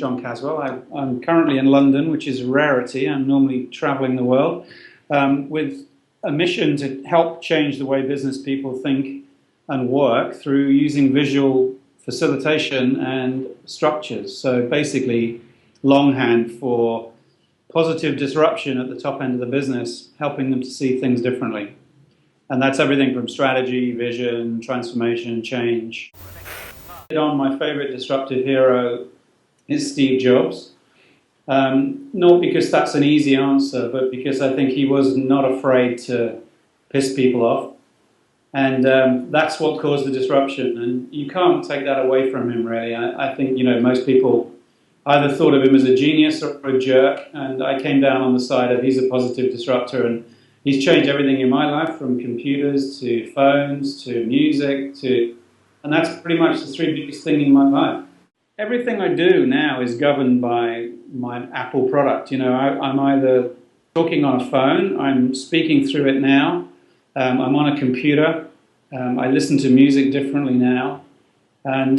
John Caswell. I'm currently in London, which is a rarity. I'm normally traveling the world with a mission to help change the way business people think and work through using visual facilitation and structures. So basically, longhand for positive disruption at the top end of the business, helping them to see things differently. And that's everything from strategy, vision, transformation, change. My favorite disruptive hero is Steve Jobs. Not because that's an easy answer, but because I think he was not afraid to piss people off. And that's what caused the disruption. And you can't take that away from him, really. I think, most people either thought of him as a genius or a jerk. And I came down on the side of he's a positive disruptor. And he's changed everything in my life, from computers to phones to music to... And that's pretty much the three biggest things in my life. Everything I do now is governed by my Apple product. I'm either talking on a phone, I'm speaking through it now, I'm on a computer, I listen to music differently now, and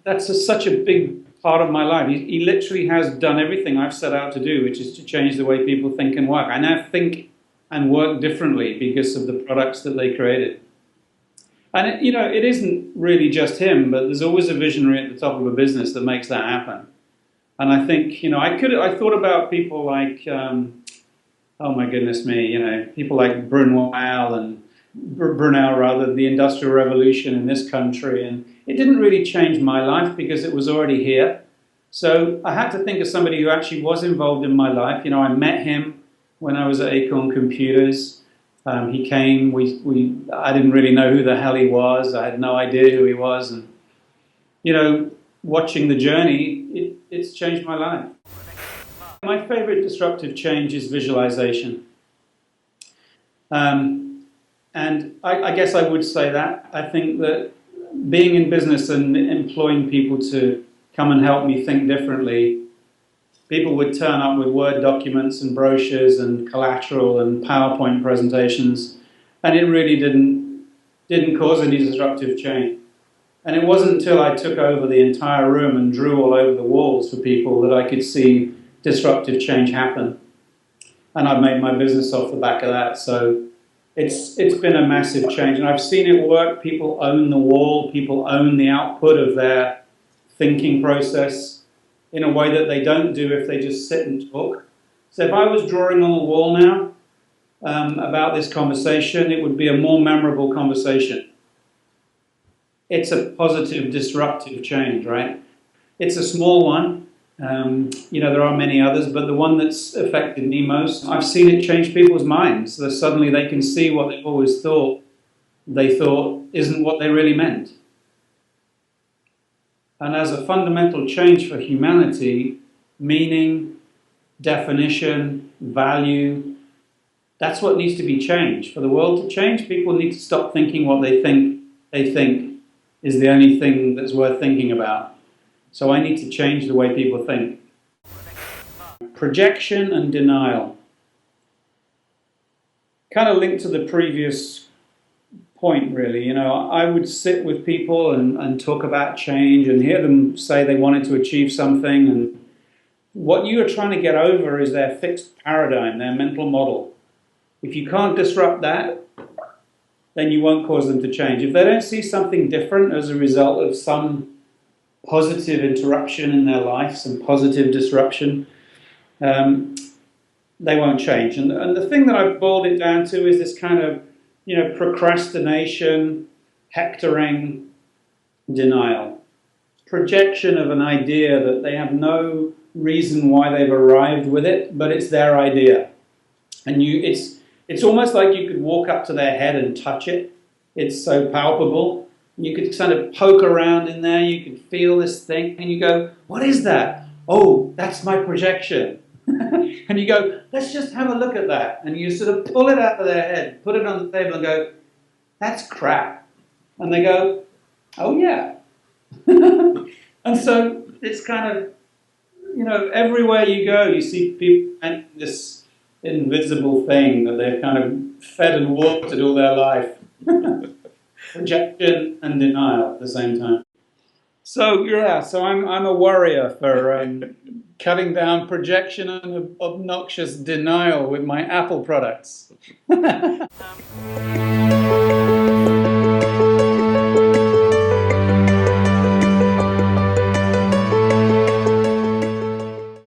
that's such a big part of my life. He literally has done everything I've set out to do, which is to change the way people think and work. I now think and work differently because of the products that they created. And it isn't really just him, but there's always a visionary at the top of a business that makes that happen. And I think, I thought about people like, oh my goodness me, people like Brunel rather, the Industrial Revolution in this country. And it didn't really change my life because it was already here. So I had to think of somebody who actually was involved in my life. I met him when I was at Acorn Computers. He came, I didn't really know who the hell he was. I had no idea who he was. And, watching the journey, it's changed my life. My favorite disruptive change is visualization. And I guess I would say that. I think that being in business and employing people to come and help me think differently, people would turn up with Word documents and brochures and collateral and PowerPoint presentations, and it really didn't cause any disruptive change. And it wasn't until I took over the entire room and drew all over the walls for people that I could see disruptive change happen. And I've made my business off the back of that. So it's been a massive change, and I've seen it work. People own the wall. People own the output of their thinking process in a way that they don't do if they just sit and talk. So if I was drawing on the wall now about this conversation, it would be a more memorable conversation. It's a positive, disruptive change, right? It's a small one. There are many others, but the one that's affected me most, I've seen it change people's minds. So suddenly they can see what they've always thought they thought isn't what they really meant. And as a fundamental change for humanity, meaning, definition, value, that's what needs to be changed. For the world to change, people need to stop thinking what they think is the only thing that's worth thinking about. So I need to change the way people think. Projection and denial. Kind of linked to the previous point, really. I would sit with people and talk about change and hear them say they wanted to achieve something, and what you are trying to get over is their fixed paradigm, their mental model. If you can't disrupt that, then you won't cause them to change. If they don't see something different as a result of some positive interruption in their life, some positive disruption, they won't change. And the thing that I've boiled it down to is this kind of procrastination, hectoring, denial. Projection of an idea that they have no reason why they've arrived with it, but it's their idea. And it's almost like you could walk up to their head and touch it. It's so palpable. You could kind of poke around in there, you could feel this thing, and you go, what is that? Oh, that's my projection. And you go, let's just have a look at that. And you sort of pull it out of their head, put it on the table and go, that's crap. And they go, oh yeah. And so it's kind of, everywhere you go, you see people and this invisible thing that they've kind of fed and watered all their life. Projection and denial at the same time. So yeah, so I'm a warrior for cutting down projection and obnoxious denial with my Apple products.